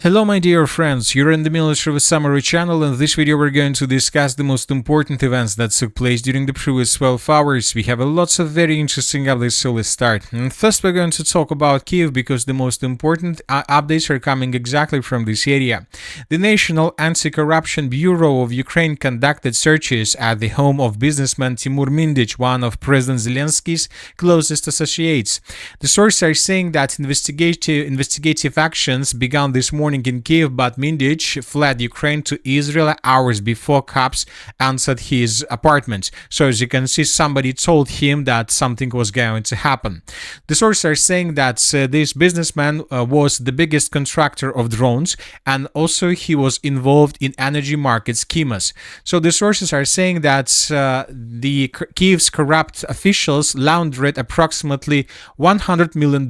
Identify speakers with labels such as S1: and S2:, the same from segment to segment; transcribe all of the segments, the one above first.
S1: Hello my dear friends, you're in the Military Summary channel. In this video we're going to discuss the most important events that took place during the previous 12 hours. We have lots of very interesting updates, so let's start. And first we're going to talk about Kyiv because the most important updates are coming exactly from this area. The National Anti-Corruption Bureau of Ukraine conducted searches at the home of businessman Timur Mindich, one of President Zelensky's closest associates. The sources are saying that investigative actions began this morning in Kyiv, but Mindich fled Ukraine to Israel hours before cops entered his apartment. So as you can see, somebody told him that something was going to happen. The sources are saying that this businessman was the biggest contractor of drones, and also he was involved in energy market schemes. So the sources are saying that the Kyiv's corrupt officials laundered approximately $100 million.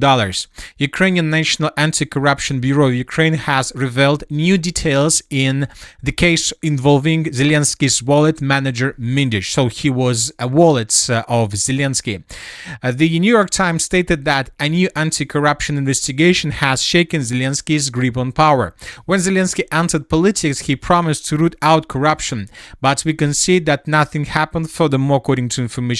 S1: Ukrainian National Anti-Corruption Bureau of Ukraine has revealed new details in the case involving Zelensky's wallet manager Mindich. So he was a wallet of Zelensky. The New York Times stated that a new anti-corruption investigation has shaken Zelensky's grip on power. When Zelensky entered politics, he promised to root out corruption, but we can see that nothing happened. Furthermore, according to information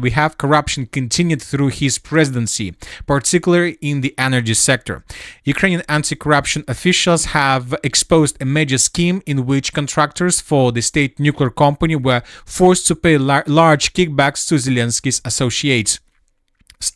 S1: we have corruption continued through his presidency, particularly in the energy sector. Ukrainian anti-corruption officials have exposed a major scheme in which contractors for the state nuclear company were forced to pay large kickbacks to Zelensky's associates.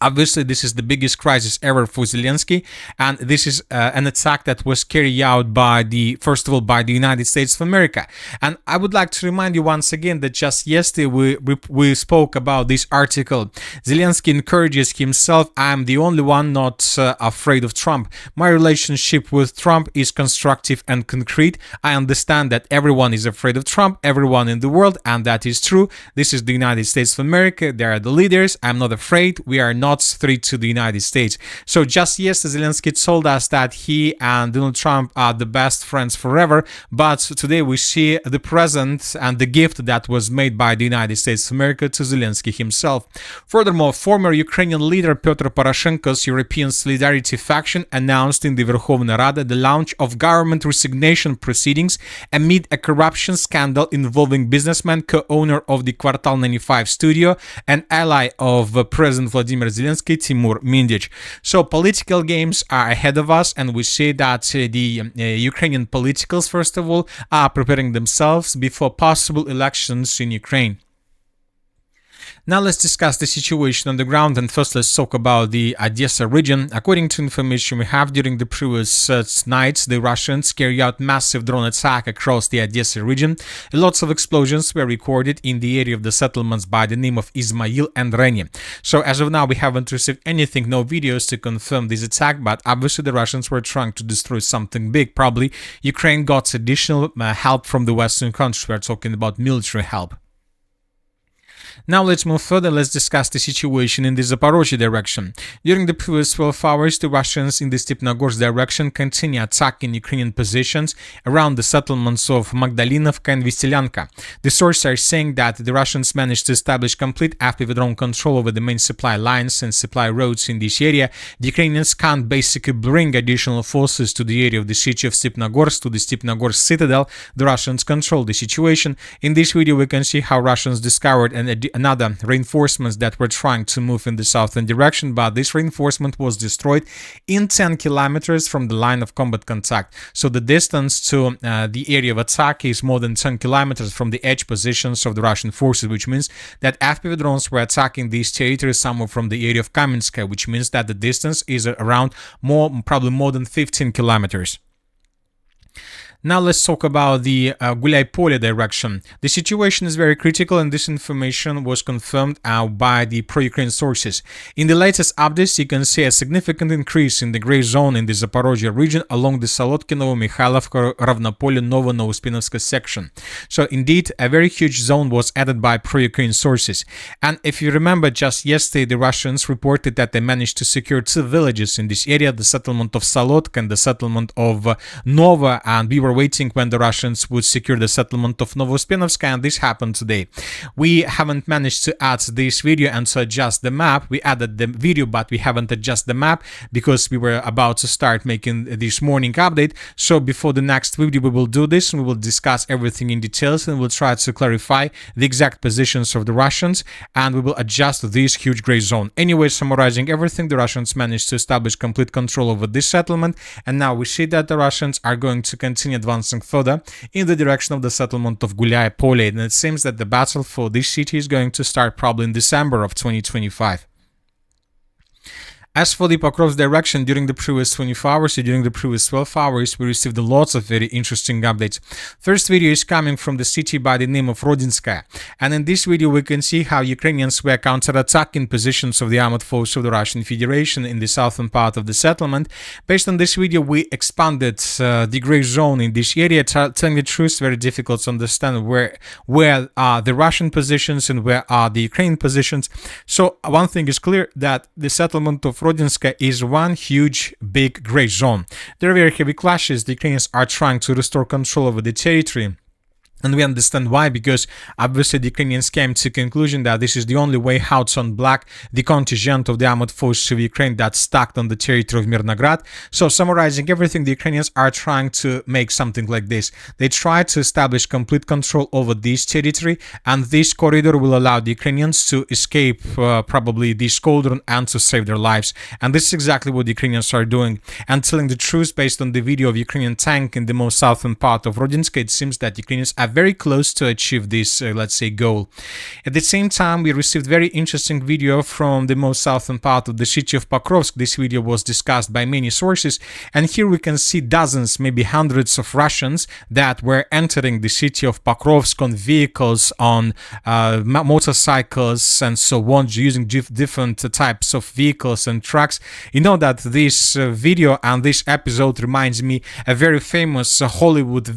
S1: Obviously, this is the biggest crisis ever for Zelensky, and this is an attack that was carried out by first of all, by the United States of America. And I would like to remind you once again that just yesterday we spoke about this article. Zelensky encourages himself, "I'm the only one not afraid of Trump. My relationship with Trump is constructive and concrete. I understand that everyone is afraid of Trump, everyone in the world, and that is true. This is the United States of America. They are the leaders. I'm not afraid. We are not threat to the United States." So just yesterday, Zelensky told us that he and Donald Trump are the best friends forever, but today we see the present and the gift that was made by the United States of America to Zelensky himself. Furthermore, former Ukrainian leader Petro Poroshenko's European Solidarity faction announced in the Verkhovna Rada the launch of government resignation proceedings amid a corruption scandal involving businessman, co-owner of the Kvartal 95 studio, and ally of President Vladimir Zelensky, Timur Mindich. So political games are ahead of us, and we see that the Ukrainian politicals, first of all, are preparing themselves before possible elections in Ukraine. Now let's discuss the situation on the ground, and first let's talk about the Odessa region. According to information we have, during the previous nights, the Russians carried out massive drone attack across the Odessa region. Lots of explosions were recorded in the area of the settlements by the name of Izmail and Reni. So as of now, we haven't received anything, no videos to confirm this attack, but obviously the Russians were trying to destroy something big. Probably Ukraine got additional help from the Western countries. We're talking about military help. Now let's move further. Let's discuss the situation in the Zaporozhye direction. During the previous 12 hours, the Russians in the Stepnogorsk direction continue attacking Ukrainian positions around the settlements of Magdalinovka and Veselyanka. The sources are saying that the Russians managed to establish complete FPV drone control over the main supply lines and supply roads in this area. The Ukrainians can't basically bring additional forces to the area of the city of Stepnogorsk, to the Stepnogorsk citadel. The Russians control the situation. In this video, we can see how Russians discovered another reinforcements that were trying to move in the southern direction, but this reinforcement was destroyed in 10 kilometers from the line of combat contact. So the distance to the area of attack is more than 10 kilometers from the edge positions of the Russian forces, which means that FPV drones were attacking these territories somewhere from the area of Kamenskaya, which means that the distance is around probably more than 15 kilometers. Now let's talk about the Guliai-Polye direction. The situation is very critical, and this information was confirmed by the pro-Ukraine sources. In the latest updates, you can see a significant increase in the gray zone in the Zaporozhye region along the Solotkinovo, Mikhailovka, Ravnopolye, Novo-Novospinovska section. So indeed, a very huge zone was added by pro-Ukraine sources. And if you remember, just yesterday, the Russians reported that they managed to secure 2 villages in this area, the settlement of Solotka and the settlement of Novo, and we were waiting when the Russians would secure the settlement of Novouspienovska, and this happened today. We haven't managed to add this video and to adjust the map. We added the video, but we haven't adjusted the map because we were about to start making this morning update. So before the next video, we will do this and we will discuss everything in details, and we'll try to clarify the exact positions of the Russians, and we will adjust this huge gray zone. Anyway, summarizing everything, the Russians managed to establish complete control over this settlement, and now we see that the Russians are going to continue advancing further in the direction of the settlement of Gulyaye Pole, and it seems that the battle for this city is going to start probably in December of 2025. As for the Pokrovsk direction, during the previous 24 hours or during the previous 12 hours, we received lots of very interesting updates. First video is coming from the city by the name of Rodinskaya, and in this video we can see how Ukrainians were counterattacking positions of the armed forces of the Russian Federation in the southern part of the settlement. Based on this video, we expanded the gray zone in this area. Telling the truth, it's very difficult to understand where are the Russian positions and where are the Ukrainian positions. So one thing is clear, that the settlement of Rodinska is one huge big gray zone. There are very heavy clashes. The Ukrainians are trying to restore control over the territory. And we understand why, because obviously the Ukrainians came to the conclusion that this is the only way how to unblock the contingent of the armed forces of Ukraine that's stuck on the territory of Mirnograd. So summarizing everything, the Ukrainians are trying to make something like this. They try to establish complete control over this territory, and this corridor will allow the Ukrainians to escape probably this cauldron and to save their lives. And this is exactly what the Ukrainians are doing. And telling the truth, based on the video of Ukrainian tank in the most southern part of Rodinska, it seems that Ukrainians are very close to achieve this, let's say, goal. At the same time, we received very interesting video from the most southern part of the city of Pokrovsk. This video was discussed by many sources, and here we can see dozens, maybe hundreds of Russians that were entering the city of Pokrovsk on vehicles, on motorcycles and so on, using different types of vehicles and trucks. You know that this video and this episode reminds me a very famous Hollywood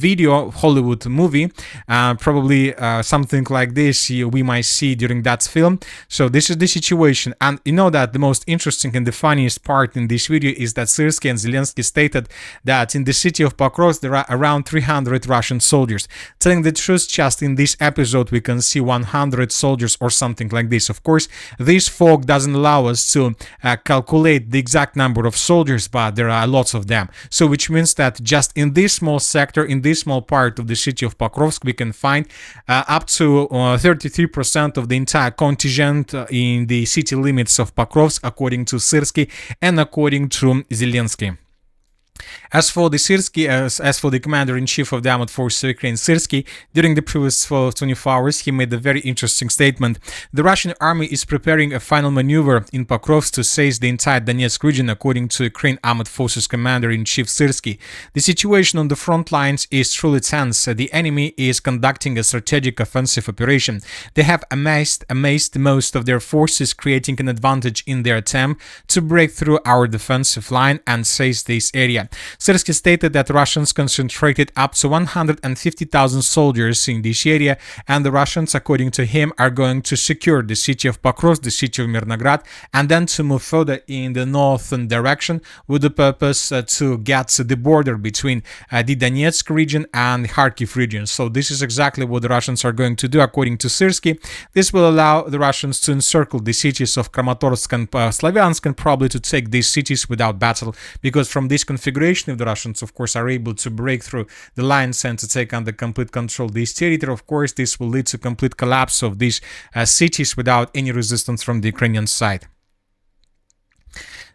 S1: movie. Probably something like this we might see during that film. So this is the situation, and you know that the most interesting and the funniest part in this video is that Syrskyi and Zelensky stated that in the city of Pokrovsk there are around 300 Russian soldiers. Telling the truth, just in this episode we can see 100 soldiers or something like this. Of course, this fog doesn't allow us to calculate the exact number of soldiers, but there are lots of them. So which means that just in this small sector, in this small part of the city of Pokrovsk, we can find up to 33% of the entire contingent in the city limits of Pokrovsk, according to Syrskyi and according to Zelensky. As for the Syrskyi, as for the commander-in-chief of the armed forces of Ukraine, Syrskyi, during the previous 24 hours, he made a very interesting statement. The Russian army is preparing a final maneuver in Pokrovsk to seize the entire Donetsk region, according to Ukraine Armed Forces Commander-in-Chief Syrskyi. The situation on the front lines is truly tense. The enemy is conducting a strategic offensive operation. They have amassed most of their forces, creating an advantage in their attempt to break through our defensive line and seize this area. Syrskyi stated that Russians concentrated up to 150,000 soldiers in this area, and the Russians, according to him, are going to secure the city of Pokrovsk, the city of Mirnograd, and then to move further in the northern direction with the purpose to get to the border between the Donetsk region and Kharkiv region. So this is exactly what the Russians are going to do, according to Syrskyi. This will allow the Russians to encircle the cities of Kramatorsk and Slavyansk, and probably to take these cities without battle, because from this configuration, if the Russians, of course, are able to break through the lines and to take under complete control this territory, of course, this will lead to complete collapse of these cities without any resistance from the Ukrainian side.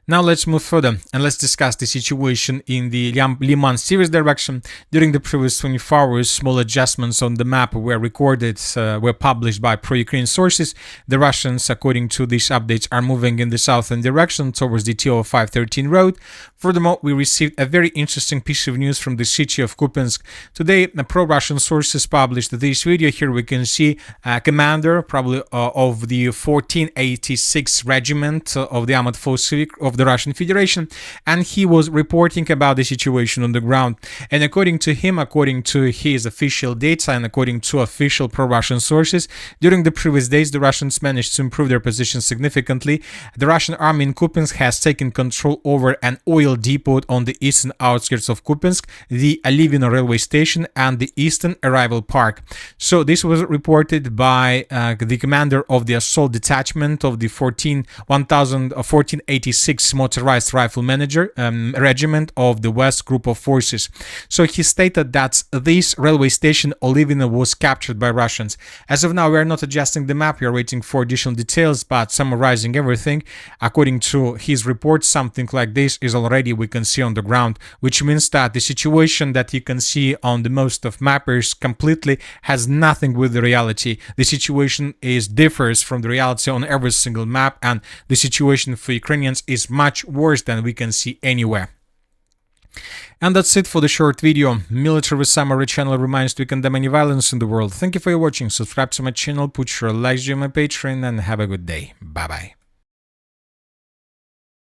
S1: Now let's move further and let's discuss the situation in the Liman-Siversk direction. During the previous 24 hours, small adjustments on the map were recorded, were published by pro-Ukraine sources. The Russians, according to these updates, are moving in the southern direction towards the TO513 road. Furthermore, we received a very interesting piece of news from the city of Kupiansk. Today, pro-Russian sources published this video. Here we can see a commander, probably of the 1486 Regiment of the Armored Forces of of the Russian Federation, and he was reporting about the situation on the ground. And according to him, according to his official data and according to official pro-Russian sources, during the previous days the Russians managed to improve their position significantly. The Russian army in Kupiansk has taken control over an oil depot on the eastern outskirts of Kupiansk, the Alivino railway station, and the eastern arrival park. So this was reported by the commander of the assault detachment of the 1486 motorized rifle manager regiment of the West group of forces. So he stated that this railway station Olivino was captured by Russians. As of now, we are not adjusting the map, we are waiting for additional details, but summarizing everything, according to his report, something like this is already we can see on the ground, which means that the situation that you can see on the most of mappers completely has nothing with the reality. The situation differs from the reality on every single map, and the situation for Ukrainians is much worse than we can see anywhere. And that's it for the short video. Military with Summary channel reminds to condemn any violence in the world. Thank you for watching, subscribe to my channel, put your likes on my Patreon, and have a good day. Bye bye.